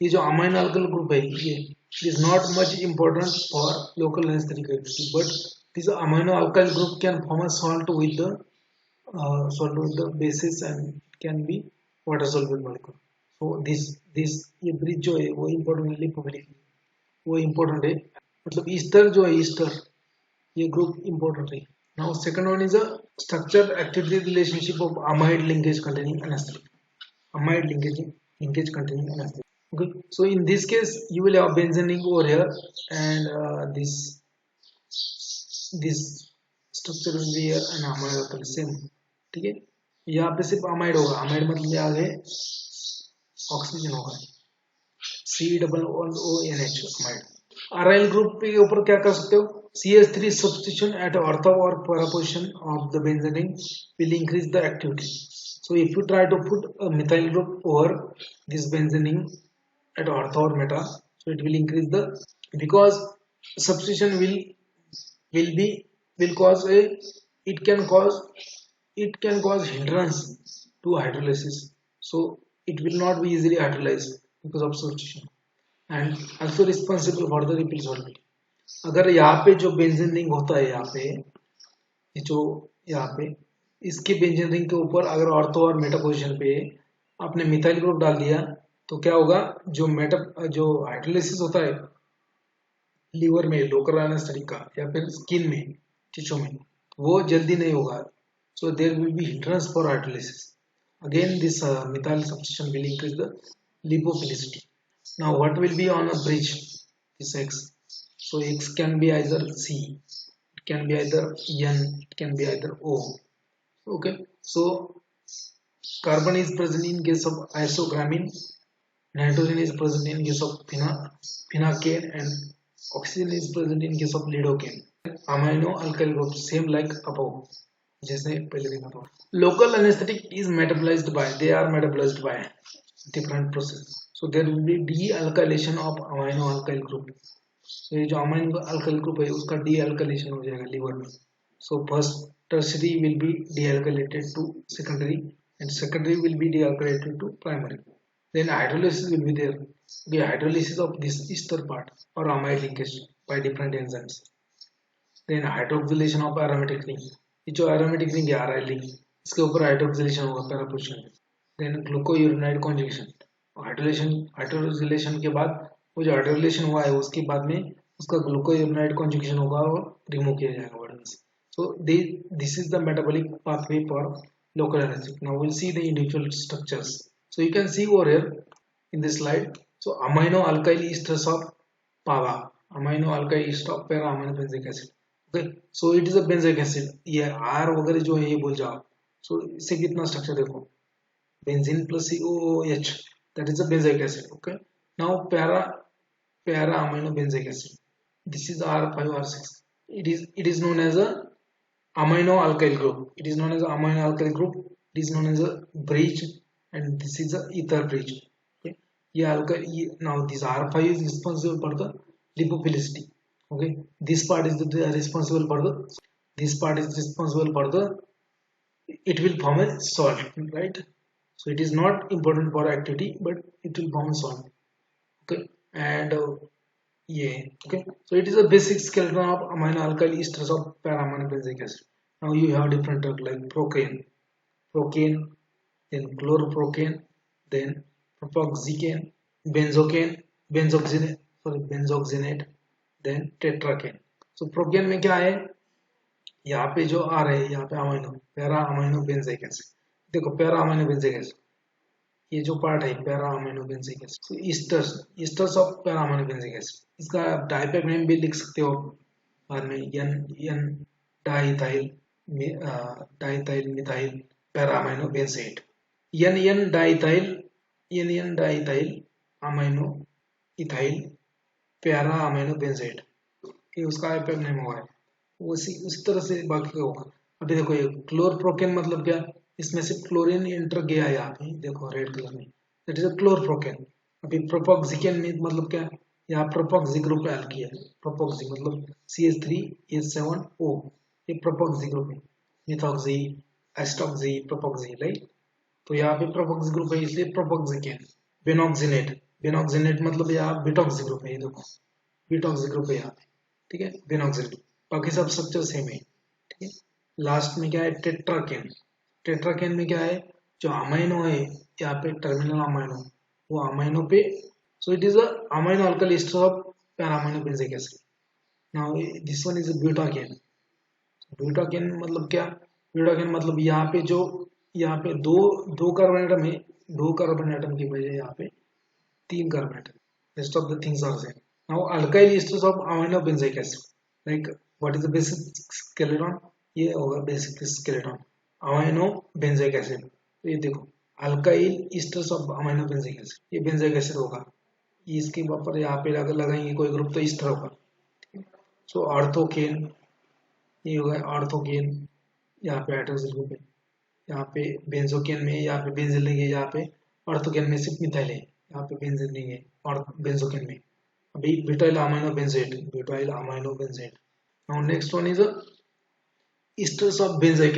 ये जो amino alkyl group है ये is not much important for local anesthetic activity, but this amino alkyl group can form a salt with the basis and can be water soluble molecule. So this ये bridge जो है वो important है, lipophilic वो important है, मतलब Easter जो है, ईस्टर ये ग्रुप इम्पोर्टेंट है. Now second one is a structure activity relationship of amide linkage containing anesthetic. Amide linkage containing anesthetic. Okay, so in this case you will have benzene ring over here and this structure will be here and amide alkyl same, ठीक है. यहाँ पे सिर्फ amide होगा, amide मतलब आगे oxygen होगा, COONH amide. Aryl group के ऊपर क्या कर सकते हो? CH3 substitution at ortho or para position of the benzene ring will increase the activity. So if you try to put a methyl group over this benzene ring at ortho or meta, so it will increase the, because substitution will cause a, it can cause hindrance to hydrolysis, so it will not be easily hydrolyzed because of substitution, and also responsible for the repeal solubility. अगर यहाँ पे जो benzene ring होता है, यहाँ पे इसके benzene ring के ऊपर अगर ऑर्थो और मेटा पोजीशन पे आपने मिथाइल ग्रुप डाल दिया तो क्या होगा? जो हाइड्रोलिसिस होता है लीवर में, लोकल एनेस्थेटिक का, या फिर स्किन में, टिश्यू में, वो जल्दी नहीं होगा. So there will be hindrance for hydrolysis. Again, this methyl substitution will increase the lipophilicity. Now, what will be on a bridge? This X. So X can be either C, it can be either N, it can be either O. Okay. So carbon is present in case of isogramine, nitrogen is present in case of phenacane, and oxygen is present in case of lidocaine. Amino alkyl group same like above. जैसे पहले देखा था. Local anesthetic is metabolized by different process. So there will be dealkylation of amino alkyl group. So ये जो amino alkyl group है उसका dealkylation हो जाएगा liver में. So first tertiary will be dealkylated to secondary and secondary will be dealkylated to primary. Then hydrolysis will be there. The hydrolysis of this ester part or amide linkage by different enzymes. Then hydroxylation of aromatic ring. ये जो aromatic ring है aryl ring, इसके ऊपर hydroxylation होगा para position में. Then glucouronide conjugation. हाइड्रोजिलेशन के बाद वो जो हाइड्रोजिलेशन हुआ है उसके बाद में उसका ग्लूकोयोनाइड कॉन्जुगेशन होगा और रिमूव किया जाएगा बॉडी से. So this is the metabolic pathway for local anesthetic. Now we'll see the individual structures. So you can see over here in this slide. So aminoalkyl esters of PAVA, aminoalkyl ester of para amino benzoic acid. Okay, so it is a benzoic acid. ये R वगैरह जो है ये भूल जाओ. So इससे कितना structure देखो, benzene plus COOH, that is a benzoic acid. Okay, now para amino benzoic acid. This is R5R6. It is known as a aminoalkyl group. It is known as aminoalkyl group. It is known as a bridge, and this is a ether bridge. Okay, now this R5 is responsible for the lipophilicity. Okay, this part is responsible for the. This part is responsible for the. It will form a salt, right? So it is not important for activity, but it will form a salt. Okay, and yeah. Okay, so it is a basic skeleton of aminoalkyl esters of para amino benzoic acid. Now you have different drugs like procaine, then chloroprocaine, then propoxycane, benzoxynate, then tetracaine. So procaine में क्या है, यहाँ पे जो आ रहे हैं यहाँ पे amino para amino benzoic acid. देखो पैरा अमीनो बेंजोइक एसिड, ये जो पार्ट है para amino benzoic acid, esters of para amino benzoic acid. इसका डाइपैक नेम भी लिख सकते हो बाद में, N diethyl methyl para amino benzoate, N diethyl amino ethyl para amino benzoate, ये उसका डाइपैक नेम हुआ है. उसी तरह से बाकी का होगा. अभी देखो ये क्लोरप्रोकेन मतलब क्या, इसमें सिर्फ क्लोरीन एंटर गया है यहाँ पे, देखो रेड कलर में, दैट इज अ क्लोरप्रोकेन. अभी प्रोपोक्सिकेन में मतलब क्या, यहाँ प्रोपोक्सी ग्रुप ऐड किया है. प्रोपोक्सी मतलब CH3H7O, ये प्रोपोक्सी ग्रुप है. Methoxy, ethoxy, propoxy, right. तो यहाँ पे प्रोपोक्सी ग्रुप है इसलिए प्रोपोक्सिकेन. बेनॉक्सिनेट मतलब यहाँ बिटॉक्सी ग्रुप है, ये देखो बिटॉक्सी ग्रुप है यहाँ पे, ठीक है, बेनॉक्सिनेट. बाकी सब स्ट्रक्चर सेम है, ठीक है. लास्ट में क्या है, टेट्राकेन में क्या है, जो अमाइनो है यहाँ पे टर्मिनल अमाइनो, वो अमाइनो पे. So it is a amino alkyl ester of para amino benzoic acid. Now this one is a butacaine. Butacaine मतलब क्या, ब्यूटाकेन मतलब यहाँ पे दो कार्बन एटम है, दो कार्बन एटम की बजाय यहाँ पे 3 carbon atom. Rest of the things are same. Now alkyl esters of amino benzoic acid, like what is the basic skeleton, ये होगा basic skeleton amino benzoic acid. तो ये देखो alkyl esters of amino benzoic acid, ये benzoic acid होगा. इसके ऊपर यहाँ पे अगर लगाएंगे कोई ग्रुप तो इस तरह होगा. सो ऑर्थोकेन, ये होगा ऑर्थोकेन, यहाँ पे हाइड्रोजन ग्रुप है. यहाँ पे बेंजोकेन में यहाँ पे बेंजीन लेंगे, यहाँ पे ऑर्थोकेन में सिर्फ मिथाइल है, यहाँ पे बेंजीन लेंगे और बेंजोकेन में. अभी butyl amino benzoate. Now next one is esters of benzoic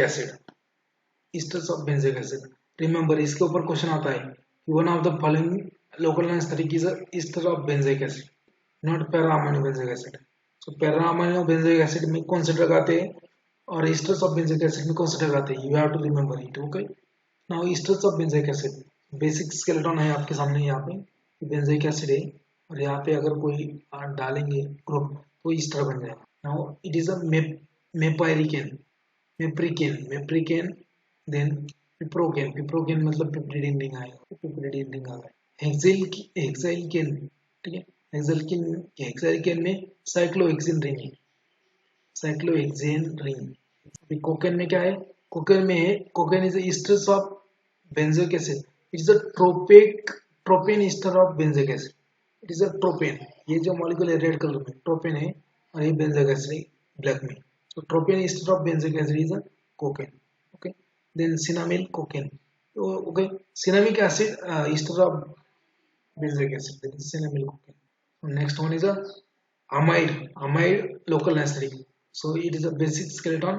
acid. Remember इसके ऊपर क्वेश्चन आता है कि one of the following local anaesthetic is ester of benzoic acid, not para amino benzoic acid. So para amino benzoic acid में कौन से drug आते हैं और एस्टर्स ऑफ बेंजोइक एसिड में कौन से ड्रग आते हैं, you have to remember it. Okay, now esters of benzoic acid, basic skeleton है आपके सामने. यहाँ पे बेंजोइक एसिड है और यहाँ पे अगर कोई डालेंगे ग्रुप तो इस तरह बन जाएगा. Now it is a meprylcaine, then piperocaine मतलब पिप्रिडीन रिंग आएगा. हेक्साइलकेन, ठीक है, हेक्साइलकेन में साइक्लोहेक्सेन रिंग है, अभी कोकेन में क्या है, cocaine is esters of benzoic acid. It is a tropane ester of benzoic acid. It is a tropane, ये जो मॉलिक्यूल है रेड कलर में ट्रोपेन है और ये बेंजोइक एसिड ब्लैक में. So tropane ester of benzoic acid is a cocaine. Okay, then cinnamyl cocaine. Okay, cinnamic acid ester of benzoic acid. That is cinnamyl cocaine. So next one is a amide local anesthetic. So it is a basic skeleton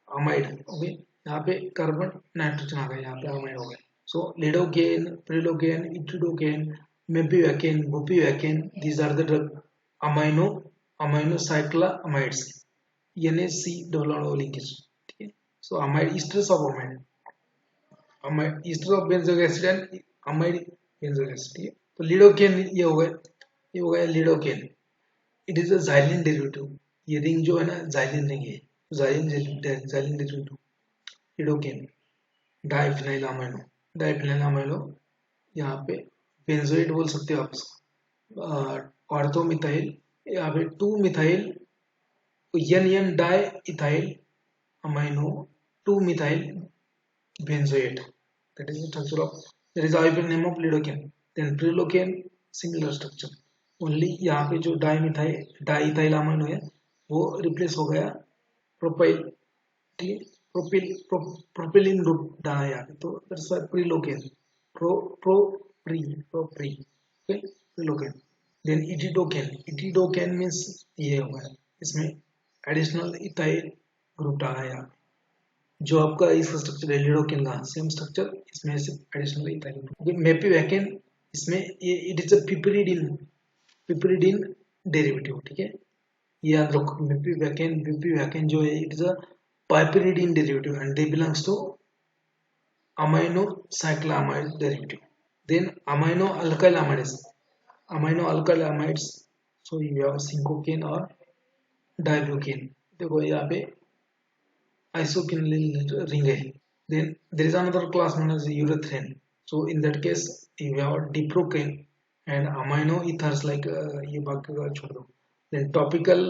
amide. Okay, यहाँ पे carbon nitrogen आ गया, यहाँ पे amide हो गया. So lidocaine, prilocaine, etidocaine, mepivacaine, bupivacaine, these are the drug aminocyclamides, NAC double O linkage. ठीक है. So amide esters of amide ester of benzoic acid and amide benzoic acid. ठीक है. तो lidocaine ये हो गया lidocaine. It is a xylene derivative. ये ring जो है ना xylene रिंग है. xylene derivative lidocaine. Diphenyl amino यहाँ पे बेंजोइड बोल सकते हो आप. ऑर्थोमिथाइल यहाँ पे 2 methyl N diethyl amino 2 methyl benzoate. That is the structure of, that is the IP name of lidocaine. Then prilocaine, similar structure. Only यहाँ पे जो डाइइथाइल अमाइनो है वो रिप्लेस हो गया प्रोपाइल, ठीक है, प्रोपिलिन ग्रुप डाला है यहाँ पे. तो that's why prilocaine, pri okay, prilocaine. Then etidocaine means ये हो गया, इसमें एडिशनल इथाइल ग्रुप डाला है यहाँ पे. जो आपका इसका स्ट्रक्चर है लिडोकेन का सेम स्ट्रक्चर, इसमें एडिशनल इथाइल. मेपिवैकेन, इसमें ये इट इज अ पिपरिडीन डेरिवेटिव. ठीक है, ये याद रखो. मेपिवैकेन जो है it is a piperidine derivative and they belongs to aminocyclamide derivative. Then aminoalkyl amides, so you have syncocaine or dibucaine. देखो यहाँ पे isoquinoline ring है. Then there is another class known as urethane. So in that case you have diprocaine and amino ethers like ये बाकी का छोड़ दो. Then topical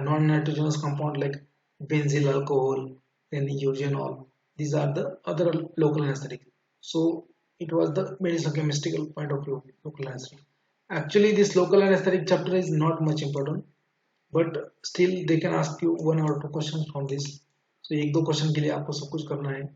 non-nitrogenous compound like benzyl alcohol, then eugenol. These are the other local anesthetic. So it was the medicinal chemical point of view, local anesthetic. Actually this local anesthetic chapter is not much important, but still they can ask you 1 or 2 questions from this. So 1-2 question के लिए आपको सब कुछ करना है.